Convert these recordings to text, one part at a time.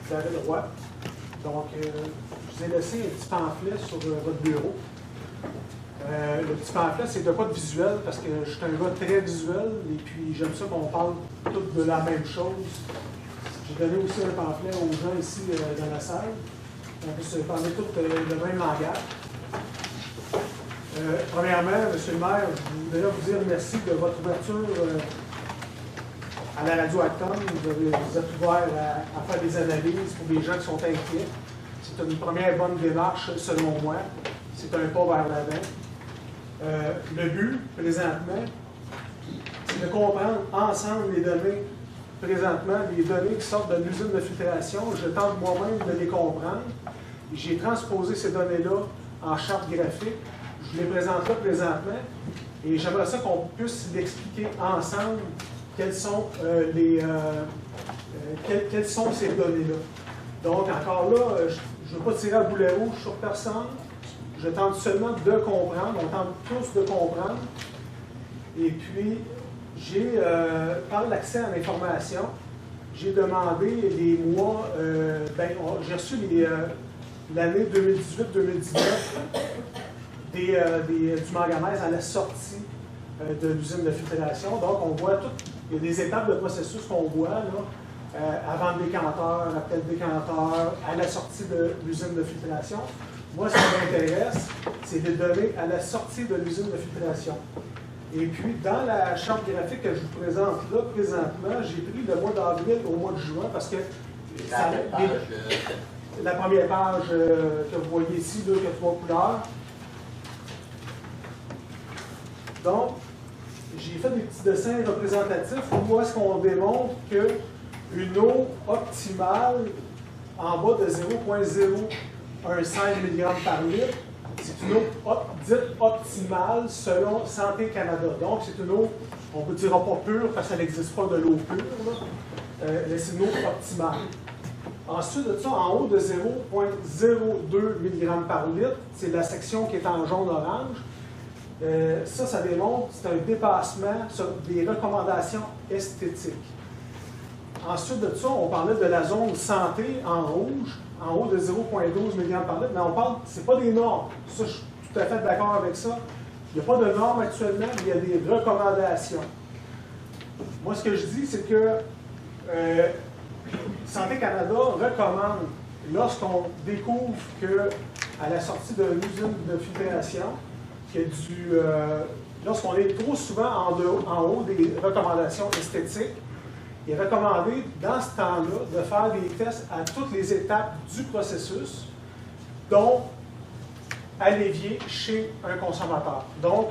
vous avez le droit. Donc, je vous ai laissé un petit pamphlet sur votre bureau. Le petit pamphlet, c'est de quoi de visuel, parce que je suis un gars très visuel, et puis j'aime ça qu'on parle tous de la même chose. J'ai donné aussi un pamphlet aux gens ici dans la salle. On peut parler tous le même langage. Premièrement, M. le maire, je voudrais vous dire merci de votre ouverture à la radio Acton. Vous êtes ouvert à faire des analyses pour des gens qui sont inquiets. C'est une première bonne démarche, selon moi. C'est un pas vers l'avant. Le but, présentement, c'est de comprendre ensemble les données, présentement, les données qui sortent de l'usine de filtration. Je tente moi-même de les comprendre. J'ai transposé ces données-là en charte graphique. Je vous les présente là présentement. Et j'aimerais ça qu'on puisse l'expliquer ensemble quelles sont, quelles sont ces données-là. Donc, encore là, je ne veux pas tirer à boulet rouge sur personne. Je tente seulement de comprendre. On tente tous de comprendre. Et puis, j'ai, par l'accès à l'information, j'ai demandé les mois, j'ai reçu l'année 2018-2019 du manganèse à la sortie de l'usine de filtration. Donc, on voit il y a des étapes de processus qu'on voit, là, avant le décanteur, après le décanteur, à la sortie de l'usine de filtration. Moi, ce qui m'intéresse, c'est des données à la sortie de l'usine de filtration. Et puis, dans la charte graphique que je vous présente là, présentement, j'ai pris le mois d'avril au mois de juin parce que la première page que vous voyez ici, là, qui a 3 couleurs. Donc, j'ai fait des petits dessins représentatifs où est-ce qu'on démontre qu'une eau optimale en bas de 0,015 mg par litre, c'est une eau dite optimale selon Santé Canada. Donc, c'est une eau, on ne dira pas pure parce que ça n'existe pas de l'eau pure, mais c'est une eau optimale. Ensuite de ça, en haut de 0,02 mg par litre, c'est la section qui est en jaune-orange. Ça démontre que c'est un dépassement sur des recommandations esthétiques. Ensuite de ça, on parlait de la zone santé en rouge, en haut de 0,12 mg par litre, mais on parle, ce n'est pas des normes. Ça, je suis tout à fait d'accord avec ça. Il n'y a pas de normes actuellement, mais il y a des recommandations. Moi, ce que je dis, c'est que Santé Canada recommande, lorsqu'on découvre qu'à la sortie de l'usine de filtration, lorsqu'on est trop souvent en haut des recommandations esthétiques, il est recommandé, dans ce temps-là, de faire des tests à toutes les étapes du processus, dont à l'évier chez un consommateur. Donc,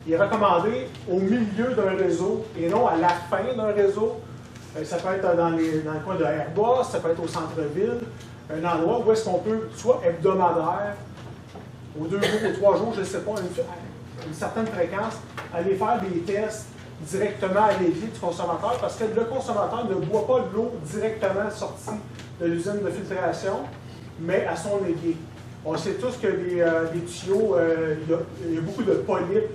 il est recommandé au milieu d'un réseau et non à la fin d'un réseau. Ça peut être dans le coin de Airbus, ça peut être au centre-ville, un endroit où est-ce qu'on peut, soit hebdomadaire, aux 2 jours, aux 3 jours, je ne sais pas, une certaine fréquence, aller faire des tests directement à l'évier du consommateur, parce que le consommateur ne boit pas de l'eau directement sortie de l'usine de filtration, mais à son évier. On sait tous que les tuyaux, il y a beaucoup de polypes,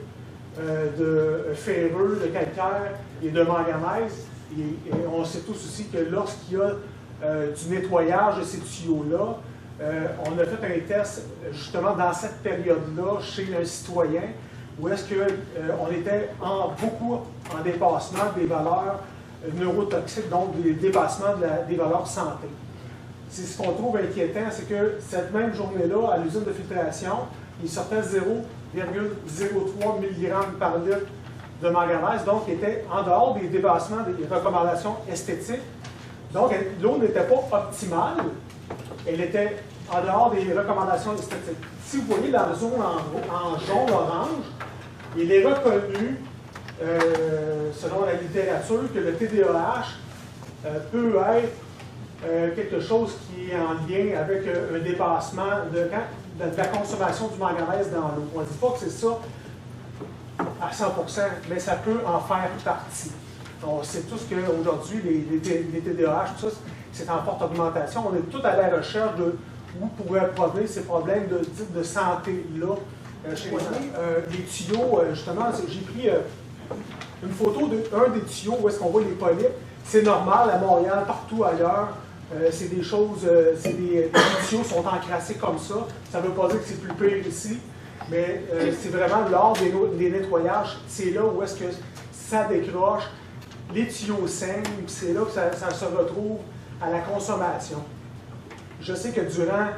de ferreux, de calcaire et de manganèse. Et on sait tous aussi que lorsqu'il y a du nettoyage de ces tuyaux-là, on a fait un test justement dans cette période-là chez un citoyen où est-ce qu'on était beaucoup en dépassement des valeurs neurotoxiques, donc des dépassements des valeurs santé. C'est ce qu'on trouve inquiétant, c'est que cette même journée-là, à l'usine de filtration, il sortait 0,03 mg par litre de manganèse, donc il était en dehors des dépassements des recommandations esthétiques. Donc l'eau n'était pas optimale, elle était en dehors des recommandations esthétiques. Si vous voyez la zone en jaune-orange, il est reconnu, selon la littérature, que le TDAH peut être quelque chose qui est en lien avec un dépassement de la consommation du manganèse dans l'eau. On ne dit pas que c'est ça à 100%, mais ça peut en faire partie. On sait tous qu'aujourd'hui, les TDAH, tout ça, c'est en forte augmentation. On est tous à la recherche de où pourraient provenir ces problèmes de santé-là chez les gens. Les tuyaux, justement, j'ai pris une photo d'un des tuyaux où est-ce qu'on voit les polypes. C'est normal à Montréal, partout ailleurs, c'est des choses, les tuyaux sont encrassés comme ça. Ça ne veut pas dire que c'est plus pire ici, mais c'est vraiment lors des nettoyages, c'est là où est-ce que ça décroche, les tuyaux saignent, puis c'est là que ça se retrouve à la consommation. Je sais que durant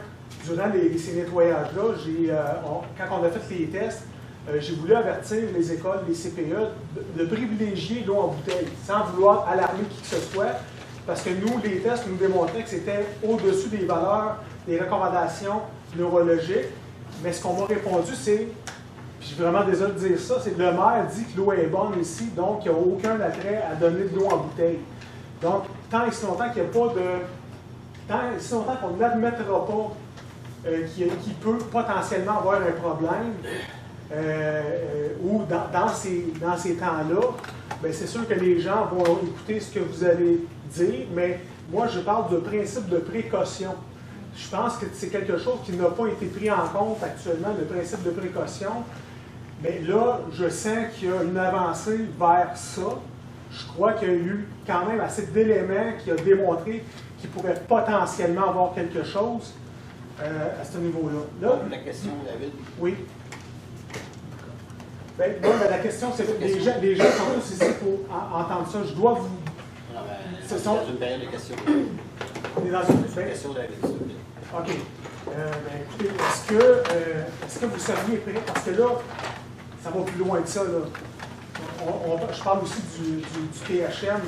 ces nettoyages-là, quand on a fait les tests, j'ai voulu avertir les écoles, les CPE, de privilégier l'eau en bouteille, sans vouloir alarmer qui que ce soit, parce que nous, les tests nous démontraient que c'était au-dessus des valeurs, des recommandations neurologiques. Mais ce qu'on m'a répondu, c'est, puis je suis vraiment désolé de dire ça, c'est que le maire dit que l'eau est bonne ici, donc il n'y a aucun attrait à donner de l'eau en bouteille. Donc, tant et si longtemps qu'il n'y a pas de... Tant et si longtemps qu'on n'admettra pas qu'il peut potentiellement avoir un problème, ou dans ces temps-là, bien, c'est sûr que les gens vont écouter ce que vous allez dire, mais moi, je parle de principe de précaution. Je pense que c'est quelque chose qui n'a pas été pris en compte actuellement, le principe de précaution. Mais là, je sens qu'il y a une avancée vers ça. Je crois qu'il y a eu quand même assez d'éléments qui ont démontré qu'il pourrait potentiellement avoir quelque chose à ce niveau-là. Là, la question, David. Oui. Bien, la question, c'est que les gens sont tous ici pour entendre ça. Je dois vous... Non, c'est dans une période de questions. On est dans une question, David, s'il vous plaît. OK. Écoutez, est-ce que vous seriez prêts? Parce que là, ça va plus loin que ça. Là. Je parle aussi du THM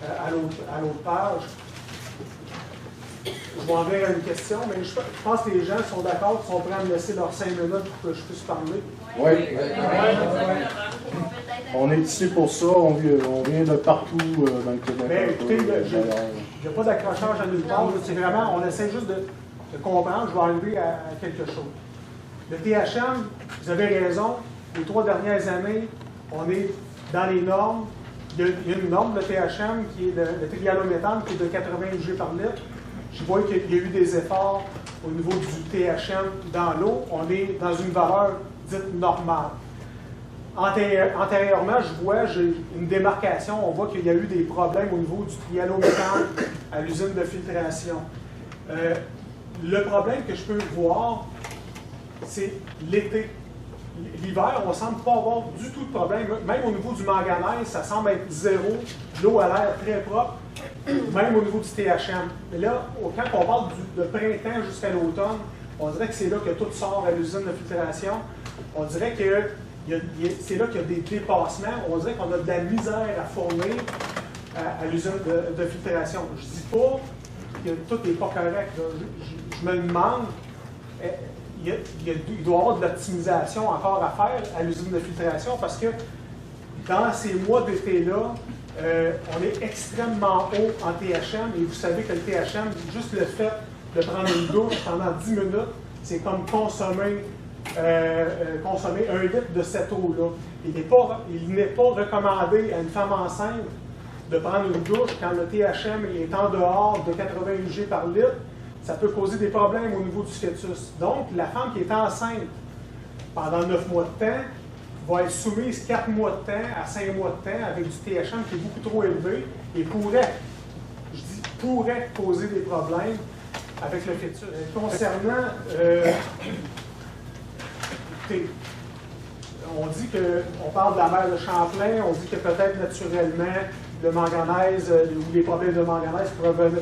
à l'autre page. Je vais enverrer une question, mais je pense que les gens sont d'accord, qu'ils sont prêts à me laisser leurs 5 minutes pour que je puisse parler. Oui. On est ici pour ça, on vient de partout dans le Québec. Mais écoutez, il n'y a pas d'accrochage à nulle part. C'est vraiment, on essaie juste de comprendre. Je vais arriver à quelque chose. Le THM, vous avez raison, les 3 dernières années, on est dans les normes. Il y a une norme de THM qui est le trialométhane qui est de 80 G par litre. Je vois qu'il y a eu des efforts au niveau du THM dans l'eau. On est dans une valeur dite normale. Antérieurement, j'ai une démarcation. On voit qu'il y a eu des problèmes au niveau du trialométhane à l'usine de filtration. Le problème que je peux voir, c'est l'été. L'hiver, on ne semble pas avoir du tout de problème. Même au niveau du manganèse, ça semble être zéro. L'eau a l'air très propre, même au niveau du THM. Mais là, quand on parle de printemps jusqu'à l'automne, on dirait que c'est là que tout sort à l'usine de filtration. On dirait que c'est là qu'il y a des dépassements. On dirait qu'on a de la misère à fournir à l'usine de filtration. Je ne dis pas que tout n'est pas correct. Je me demande... Il doit y avoir de l'optimisation encore à faire à l'usine de filtration parce que dans ces mois d'été-là, on est extrêmement haut en THM et vous savez que le THM, juste le fait de prendre une douche pendant 10 minutes, c'est comme consommer 1 litre de cette eau-là. Il n'est pas recommandé à une femme enceinte de prendre une douche quand le THM est en dehors de 80 G par litre. Ça peut causer des problèmes au niveau du fœtus. Donc, la femme qui est enceinte pendant 9 mois de temps va être soumise 4 mois de temps à 5 mois de temps avec du THM qui est beaucoup trop élevé et pourrait causer des problèmes avec le fœtus. Concernant, écoutez, on parle de la mer de Champlain, on dit que peut-être naturellement le manganèse ou les problèmes de manganèse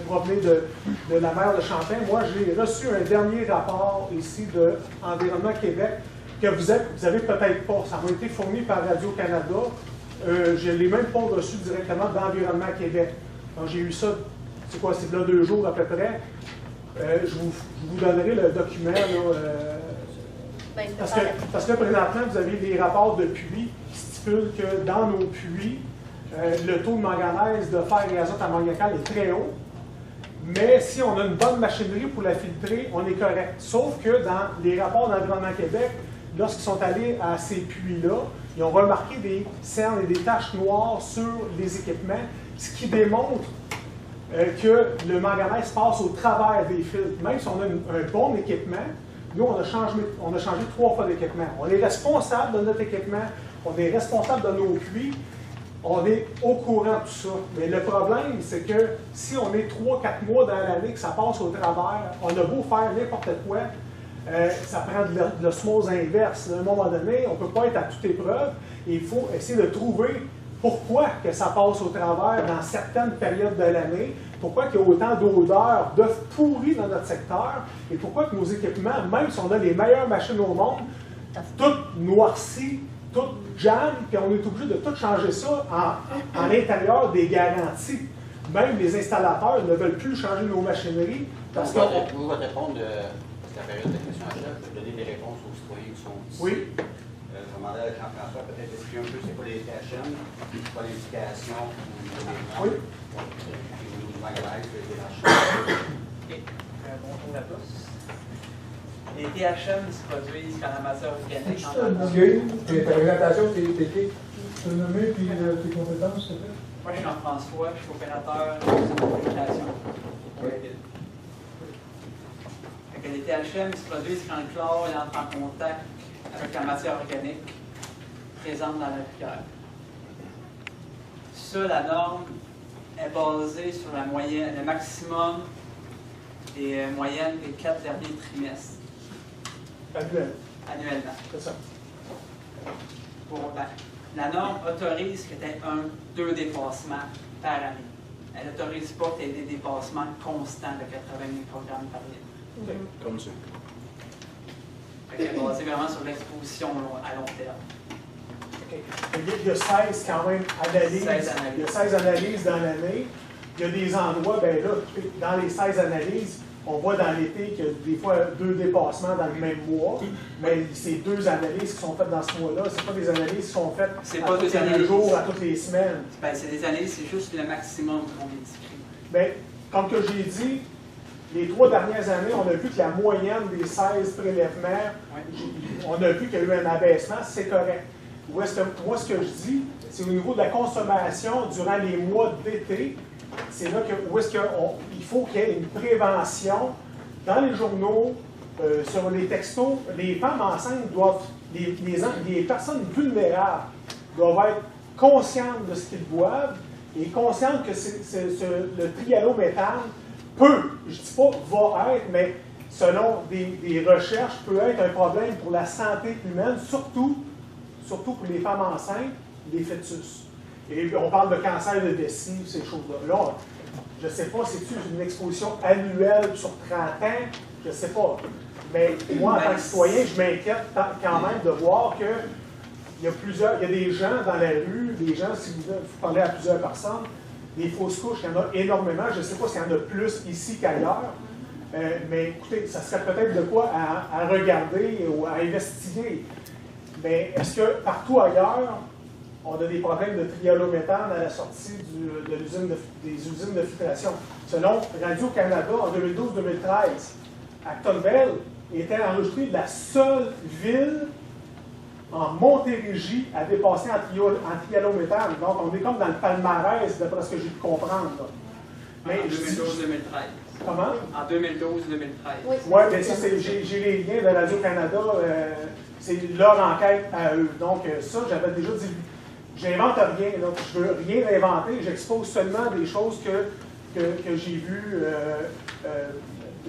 provenaient de la mer de Champlain. Moi, j'ai reçu un dernier rapport ici de Environnement Québec que vous avez peut-être pas. Ça m'a été fourni par Radio-Canada. Je ne l'ai même pas reçu directement d'Environnement Québec. Donc, j'ai eu ça, c'est quoi, c'est là 2 jours à peu près. Je vous donnerai le document. Là, parce que présentement, vous avez des rapports de puits qui stipulent que dans nos puits, le taux de manganèse, de fer et azote ammoniacal est très haut. Mais si on a une bonne machinerie pour la filtrer, on est correct. Sauf que dans les rapports d'Environnement Québec, lorsqu'ils sont allés à ces puits-là, ils ont remarqué des cernes et des taches noires sur les équipements, ce qui démontre que le manganèse passe au travers des filtres. Même si on a un bon équipement, nous, on a changé 3 fois d'équipement. On est responsable de notre équipement, on est responsable de nos puits. on est au courant de tout ça. Mais le problème, c'est que si on est 3-4 mois dans l'année, que ça passe au travers, on a beau faire n'importe quoi, ça prend de l'osmose inverse. À un moment donné, on ne peut pas être à toute épreuve. Il faut essayer de trouver pourquoi que ça passe au travers dans certaines périodes de l'année, pourquoi il y a autant d'odeurs, d'œufs pourris dans notre secteur, et pourquoi que nos équipements, même si on a les meilleures machines au monde, toutes noircies, toutes jam, puis on est obligé de tout changer ça en l'intérieur des garanties. Même les installateurs ne veulent plus changer nos machineries. Parce que vous allez répondre à la période de question à chef, de donner des réponses aux citoyens qui sont ici. Oui. Je vais demander à Jean-François peut-être d'expliquer un peu c'est quoi les THM, c'est quoi l'indication au niveau des normes, Oui. au niveau du magasin, des marchés. Bonjour à tous. Les THM se produisent quand la matière organique Ta présentation, t'es qui? Tu peux nommer puis tes compétences, s'il te plaît? Moi, je suis Jean-François, je suis opérateur de communication. Les THM se produisent quand le chlore entre en contact avec la matière organique présente dans la bière. Ça, la norme est basée sur la moyenne, le maximum des moyennes des 4 derniers trimestres. Annuellement. C'est ça. La norme autorise que tu aies 2 dépassements par année. Elle n'autorise pas que tu aies des dépassements constants de 80 microgrammes par litre. Okay. Comme ça. Elle est basée vraiment sur l'exposition à long terme. Okay. Il y a 16 quand même analyses. 16 analyses. Il y a 16 analyses dans l'année. Il y a des endroits, ben là, dans les 16 analyses, on voit dans l'été qu'il y a des fois 2 dépassements dans le même mois, mais c'est 2 analyses qui sont faites dans ce mois-là. Ce pas des analyses qui sont faites à tous les jours, à toutes les semaines. Ben, c'est des analyses, c'est juste le maximum qu'on inscrit. Bien, comme que j'ai dit, les 3 dernières années, on a vu que la moyenne des 16 prélèvements, on a vu qu'il y a eu un abaissement, c'est correct. Moi, ce que je dis, c'est au niveau de la consommation durant les mois d'été, c'est là où est-ce qu'il faut qu'il y ait une prévention dans les journaux, sur les textos. Les femmes enceintes doivent, les personnes vulnérables doivent être conscientes de ce qu'ils boivent et conscientes que le trihallométhane peut, je ne dis pas va être, mais selon des recherches, peut être un problème pour la santé humaine, surtout pour les femmes enceintes, les fœtus. Et on parle de cancer de vessie, ces choses-là. Là, je ne sais pas, c'est-tu une exposition annuelle sur 30 ans? Je ne sais pas. Mais moi, en tant que citoyen, je m'inquiète quand même de voir qu'il y a des gens dans la rue, des gens, si vous parlez à plusieurs personnes, des fausses couches, il y en a énormément. Je ne sais pas s'il y en a plus ici qu'ailleurs. Mais écoutez, ça serait peut-être de quoi à regarder ou à investiguer. Mais est-ce que partout ailleurs, on a des problèmes de trihallométhane à la sortie des usines de filtration? Selon Radio-Canada, en 2012-2013, Actonville était enregistré la seule ville en Montérégie à dépasser en trihallométhane. Donc, on est comme dans le palmarès, d'après ce que j'ai pu comprendre. Là. Mais En 2012-2013. Comment? En 2012-2013. Oui, bien ça, j'ai les liens de Radio-Canada. C'est leur enquête à eux. Donc, ça, j'avais déjà dit. J'invente rien, là. Je ne veux rien inventer. J'expose seulement des choses que j'ai vues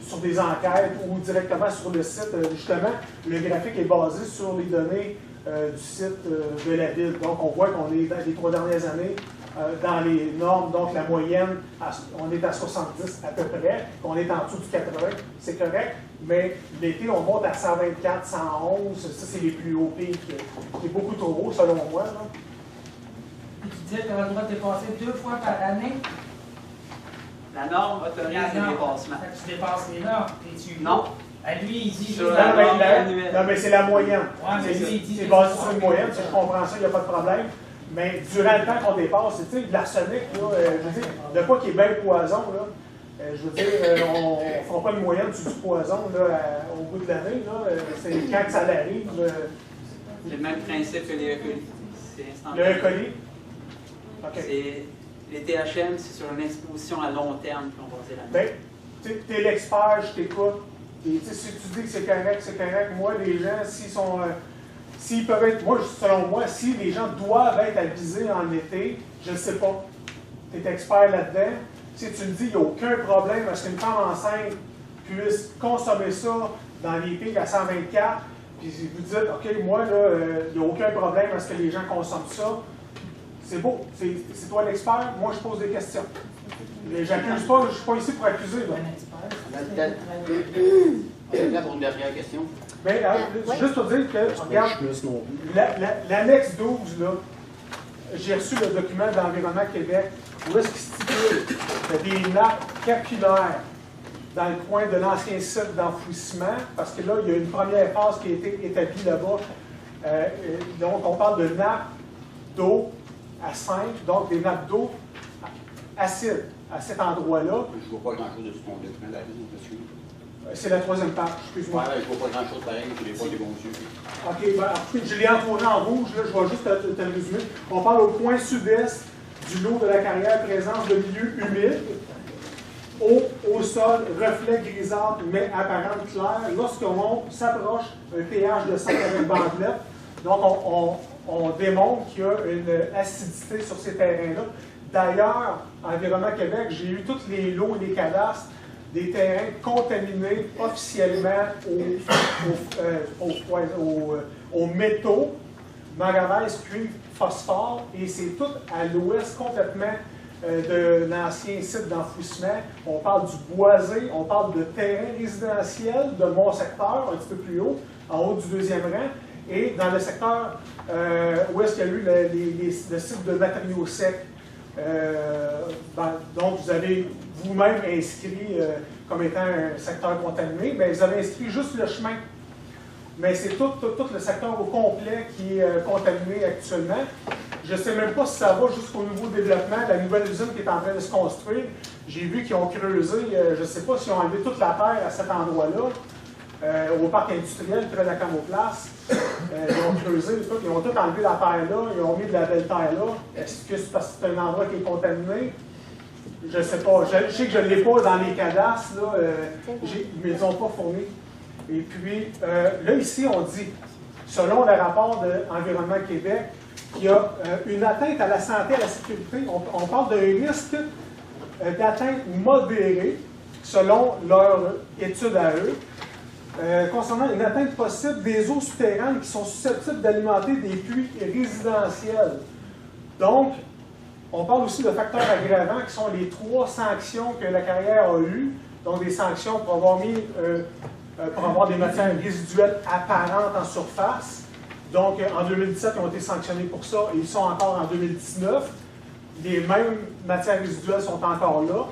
sur des enquêtes ou directement sur le site. Justement, le graphique est basé sur les données du site de la ville. Donc, on voit qu'on est dans les 3 dernières années dans les normes. Donc, la moyenne, on est à 70 à peu près. On est en dessous du 80, c'est correct. Mais l'été, on monte à 124, 111. Ça, c'est les plus hauts pics. C'est beaucoup trop haut, selon moi. Là. Et tu disais que tu avais le droit de dépasser 2 fois par année. La norme autorise le dépassement. Fait que tu dépasses les normes. Non. Lui, il dit... Sur Non, mais c'est la moyenne. Ouais, mais lui, il dit... C'est basé sur une moyenne, si je comprends ça, il n'y a pas de problème. Mais durant le temps qu'on dépasse, tu sais, de l'arsenic, je veux dire, de quoi qui est bien poison, là, je veux dire, on ne fera pas une moyenne sur du poison là, au bout de l'année. C'est quand ça arrive. C'est le même principe que les E. coli. C'est Le E. coli? OK. Les THM, c'est sur une exposition à long terme qu'on va dire la Bien, tu es l'expert, je t'écoute. Si tu dis que c'est correct, c'est correct. Moi, les gens, s'ils sont S'ils peuvent être, moi, selon moi, si les gens doivent être avisés en été, je ne sais pas. Tu es expert là-dedans. Si tu me dis qu'il n'y a aucun problème à ce qu'une femme enceinte puisse consommer ça dans les pics à 124, puis vous dites, OK, moi, là, il n'y a aucun problème à ce que les gens consomment ça, c'est beau. C'est toi l'expert. Moi, je pose des questions. J'accuse pas, je ne suis pas ici pour accuser. Là. On est là pour une dernière question. Mais juste pour dire que, regarde, l'annexe 12, là, j'ai reçu le document d'Environnement Québec où est-ce qu'il stipule qu'il y a des nappes capillaires dans le coin de l'ancien site d'enfouissement, parce que là, il y a une première phase qui a été établie là-bas. Donc, on parle de nappes d'eau à 5, donc des nappes d'eau acides à cet endroit-là. Je ne vois pas grand-chose de ce ton document là, monsieur. C'est la troisième page, excuse-moi. Ouais, je ne vois pas grand-chose pareil, je n'ai pas des bons yeux. OK, ben, je l'ai entouré en rouge, là, je vais juste te le résumer. On parle au coin sud-est du lot de la carrière, présence de milieux humides, eau au sol, reflet grisâtre, mais apparente claire. Lorsqu'on s'approche un pH de 5 avec bandelette, donc on démontre qu'il y a une acidité sur ces terrains-là. D'ailleurs, Environnement Québec, j'ai eu tous les lots et les cadastres des terrains contaminés officiellement aux métaux, manganèse, cuivre, phosphore, et c'est tout à l'ouest complètement de l'ancien site d'enfouissement. On parle du boisé, on parle de terrain résidentiel de mon secteur, un petit peu plus haut, en haut du deuxième rang, et dans le secteur où est-ce qu'il y a eu le site de matériaux secs. Donc, vous avez vous-même inscrit comme étant un secteur contaminé, mais vous avez inscrit juste le chemin. Mais c'est tout le secteur au complet qui est contaminé actuellement. Je ne sais même pas si ça va jusqu'au nouveau développement, la nouvelle usine qui est en train de se construire. J'ai vu qu'ils ont creusé, je ne sais pas s'ils ont enlevé toute la terre à cet endroit-là, au parc industriel près de la Camoplace. Ils ont creusé, ils ont tout enlevé la terre là, ils ont mis de la belle terre là. Est-ce que c'est parce que c'est un endroit qui est contaminé? Je ne sais pas. Je sais que je ne l'ai pas dans les cadastres, là, ils ne les ont pas fournis. Et puis, là, ici, on dit, selon le rapport d'Environnement Québec, qu'il y a une atteinte à la santé et à la sécurité. On parle d'un risque d'atteinte modérée, selon leur étude à eux, concernant une atteinte possible des eaux souterraines qui sont susceptibles d'alimenter des puits résidentiels. Donc, on parle aussi de facteurs aggravants qui sont les 3 sanctions que la carrière a eues. Donc, des sanctions pour avoir des matières résiduelles apparentes en surface. Donc, en 2017, ils ont été sanctionnés pour ça et ils sont encore en 2019. Les mêmes matières résiduelles sont encore là.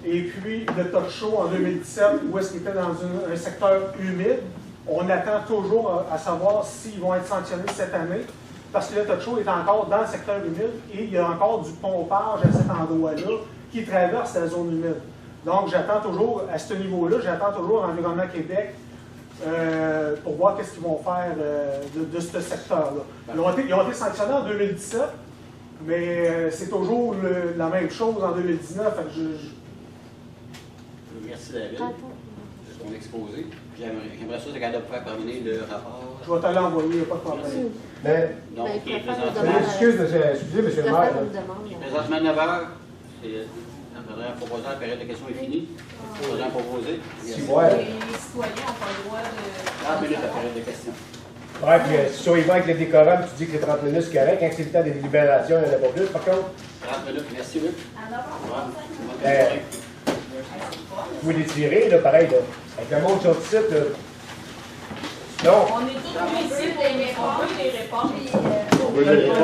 Et puis, le top show en 2017, où est-ce qu'il était dans un secteur humide, on attend toujours à savoir s'ils vont être sanctionnés cette année, parce que le top show est encore dans le secteur humide et il y a encore du pompage à cet endroit-là qui traverse la zone humide. Donc, j'attends toujours, à ce niveau-là, j'attends toujours Environnement Québec pour voir qu'est-ce qu'ils vont faire de ce secteur-là. Ils ont été sanctionnés en 2017, mais c'est toujours la même chose en 2019. Merci David de ton exposé. J'aimerais ça que tu faire parvenir le rapport. Je vais te l'envoyer, il n'y a pas de problème. Mais, Donc, il il faut est faire une présentement. demande. excusez, monsieur le maire. Présentement 9h. La dernière proposée, la période de questions est finie. Proposant proposé. Si, ouais. Les citoyens n'ont pas le droit de... 30 minutes la période de questions. Ouais, puis si tu y vas avec le décorum, tu dis que les 30 minutes, c'est correct. Quand c'est le temps des délibérations, il n'y en a pas plus, par contre. 30 minutes. Merci, Luc. Vous les tirez, là, pareil, là. Avec le monde sur le site, là. Non. On est tous ici pour les réponses. On veut les réponses.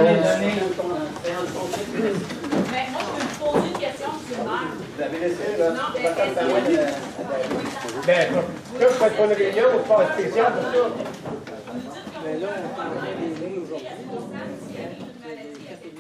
Mais moi, je peux vous poser une question, monsieur le maire. Vous avez laissé, là? Non, mais est-ce que... Ben, comme vous faites pas une réunion, vous faites un spécial pour ça. Vous dites que vous... Mais là, on parlerait des lignes aujourd'hui. S'il y a une maladie avec